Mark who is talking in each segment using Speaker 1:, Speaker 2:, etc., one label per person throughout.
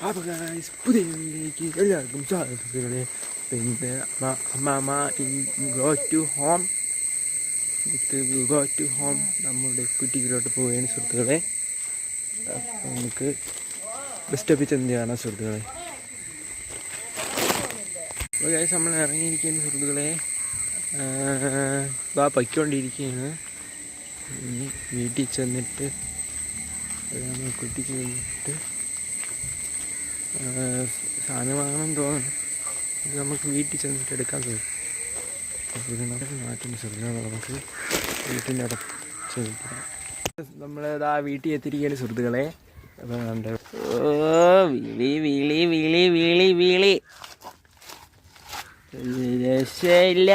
Speaker 1: അപ്പോൾ ഗൈസ് പുതിയ വീഡിയോയിലേക്ക് എല്ലാവർക്കും സ്വാഗതം. പിന്നെ അമ്മാമ ഗോ ടു ഹോം നമ്മുടെ കുട്ടിയിലോട്ട് പോവുകയാണ് സുഹൃത്തുക്കളെ. അപ്പോൾ നമുക്ക് ബസ് സ്റ്റോപ്പിൽ ചെന്ന് കാണാം സുഹൃത്തുക്കളെ. അപ്പോൾ ഗൈസ് നമ്മൾ ഇറങ്ങിയിരിക്കുകയാണ് സുഹൃത്തുക്കളെ. പൊയ്ക്കൊണ്ടിരിക്കുകയാണ്. ഇനി വീട്ടിൽ ചെന്നിട്ട് കുട്ടിക്ക് ചെന്നിട്ട് സാധനം വാങ്ങണം തോന്നുന്നു. ഇത് നമുക്ക് വീട്ടിൽ ചെന്നിട്ട് എടുക്കാൻ തോന്നും. മാറ്റുന്ന സുഹൃത്തുക്കളെ നമുക്ക് വീട്ടിൻ്റെ അവിടെ ചെന്നിട്ട് നമ്മളിതാ വീട്ടിൽ എത്തിയിരിക്കുകയാണ് സുഹൃത്തുക്കളെ. അപ്പോൾ കണ്ട വിളി രക്ഷയില്ല.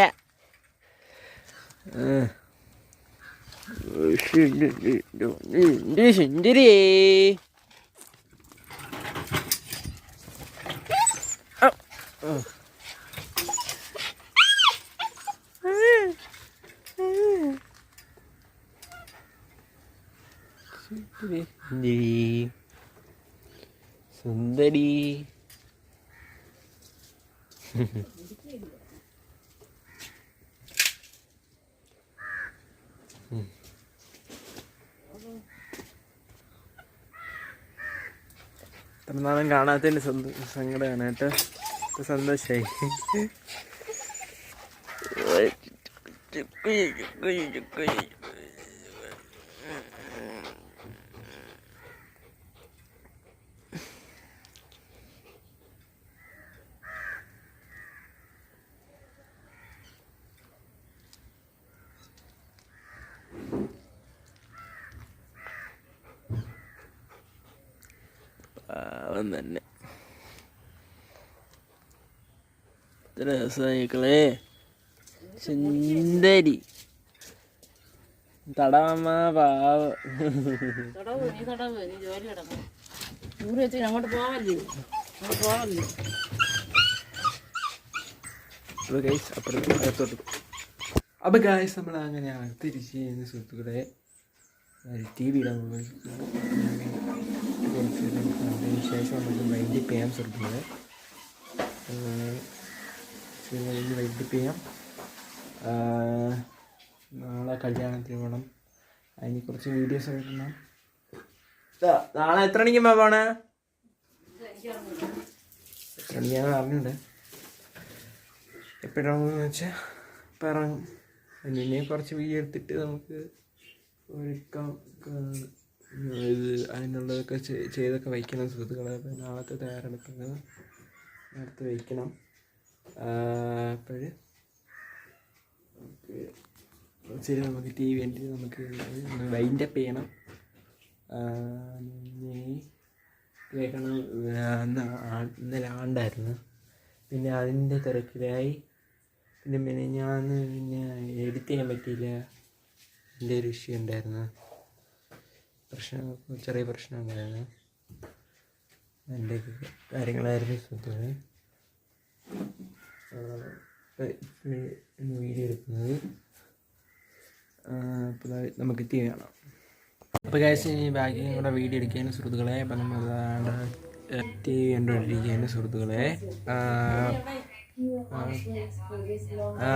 Speaker 1: സുന്ദരി സുന്ദരി ഇത്ര നാളും കാണാത്തതിൻ്റെ സങ്കടമാണ് കേട്ടോ. സന്തോഷമായി. പാവം തന്നെ. എത്ര ദിവസമായിക്കളെ. സുന്ദരി തടവമ്മ പാവ. അപ്പൊ ഗായ്സ് നമ്മൾ അങ്ങനെ തിരിച്ച് സുഹൃത്തുക്കളെ TV ഇടാൻ ശേഷം നമുക്ക് വൈൻഡപ്പ് ചെയ്യാം സുഹൃത്തുക്കളെ. വൈൻഡപ്പ് ചെയ്യാം. നാളെ കല്യാണത്തിന് പോകണം. അതിന് കുറച്ച് വീഡിയോസ് എടുക്കണം. നാളെ എത്ര മണിക്ക് പോണേ? എത്ര മണിക്കാന്ന് പറഞ്ഞിട്ടുണ്ട്. എപ്പോഴാണെന്ന് വെച്ചാൽ പറയും. പിന്നെ കുറച്ച് വീഡിയോ എടുത്തിട്ട് നമുക്ക് ഒരുക്കാം. ഇത് അതിനുള്ളതൊക്കെ ചെയ്തൊക്കെ വയ്ക്കണം സുഹൃത്തുക്കളെ. അപ്പോൾ നാളത്തെ തയ്യാറെടുക്കുന്നത് നേരത്തെ വയ്ക്കണം. അപ്പോൾ ശരി, നമുക്ക് TV വേണ്ടി നമുക്ക് വൈൻഡപ്പ് ചെയ്യണം. കേൾക്കണം. ഇന്നലെ ആണ്ടായിരുന്നു. പിന്നെ അതിൻ്റെ തിരക്കിലായി. പിന്നെ ഞാൻ എഡിറ്റ് ചെയ്യാൻ പറ്റിയില്ല. എൻ്റെ ഒരു ഇഷ്യൂ ഉണ്ടായിരുന്നു. ചെറിയ പ്രശ്നം ഉണ്ടായിരുന്നു. എൻ്റെ കാര്യങ്ങളായിരുന്നു സുഹൃത്തുക്കളെ വീഡിയോ എടുക്കുന്നത്. അപ്പോൾ നമുക്ക് TV കാണാം. അപ്പോൾ ഗൈസ് ഈ ബാക്കിയും കൂടെ വീഡിയോ എടുക്കുകയാണ് സുഹൃത്തുക്കളെ. അപ്പം നമ്മൾ TV കണ്ടുകൊണ്ടിരിക്കുകയാണ് സുഹൃത്തുക്കളെ.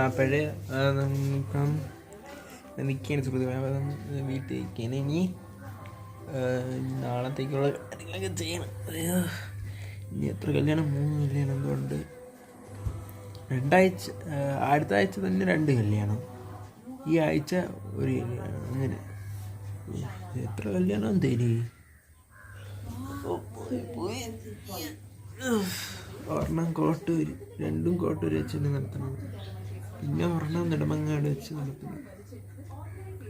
Speaker 1: അപ്പോഴേ ഇപ്പം നിൽക്കുകയാണ് സുഹൃത്തുക്കളെ. അപ്പം വീട്ടിൽ നിൽക്കുകയാണ്. ഇനി നാളത്തേക്കുള്ള കാര്യങ്ങളൊക്കെ ചെയ്യണം. ഇനി എത്ര കല്യാണം? 3 കല്യാണം. എന്തുകൊണ്ട് അടുത്ത ആഴ്ച തന്നെ 2 കല്യാണം, ഈ ആഴ്ച 1 കല്യാണം. അങ്ങനെ എത്ര കല്യാണം തരി. ഒരെണ്ണം കോട്ടൂർ, 2 കോട്ടൂർ വെച്ച് നടത്തണം. പിന്നെ ഒരെണ്ണം നെടുമങ്ങാട് വെച്ച് നടത്തണം.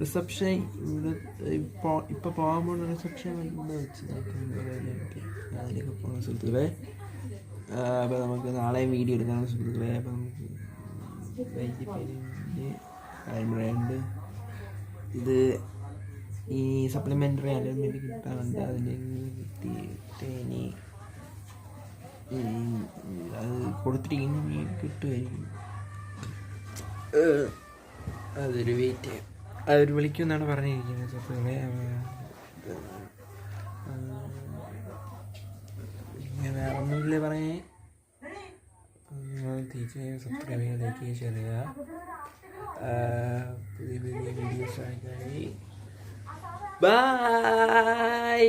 Speaker 1: റിസപ്ഷൻ ഇപ്പോൾ പോകാൻ പോകുന്ന റിസപ്ഷൻ ഇവിടെ വെച്ച് അതിനൊക്കെ പോകണം സുഹൃത്തുക്കളെ. അപ്പോൾ നമുക്ക് നാളെ വീഡിയോ എടുക്കണം സുഹൃത്തുക്കളെ. അപ്പോൾ നമുക്ക് കാര്യങ്ങളുണ്ട്. ഇത് ഈ സപ്ലിമെൻ്ററി അലോട്ട്മെൻറ്റ് കിട്ടാറുണ്ട്. അതിന് കിട്ടിയിട്ട് ഇനി അത് കൊടുത്തിരിക്കുന്ന കിട്ടുമായിരിക്കും. അതൊരു വെയിറ്റ് അവർ വിളിക്കുമെന്നാണ് പറഞ്ഞിരിക്കുന്നത് സുഹൃത്തുക്കളെ. ഇങ്ങനെ വീഡിയോയിലല്ലേ പറഞ്ഞേ. തീർച്ചയായും സബ്സ്ക്രൈബ് ചെയ്യുക, ലൈക്ക് ചെയ്യുക, ഷെയർ ചെയ്യുക. പുതിയ പുതിയ വീഡിയോസ് ആയി ബൈ.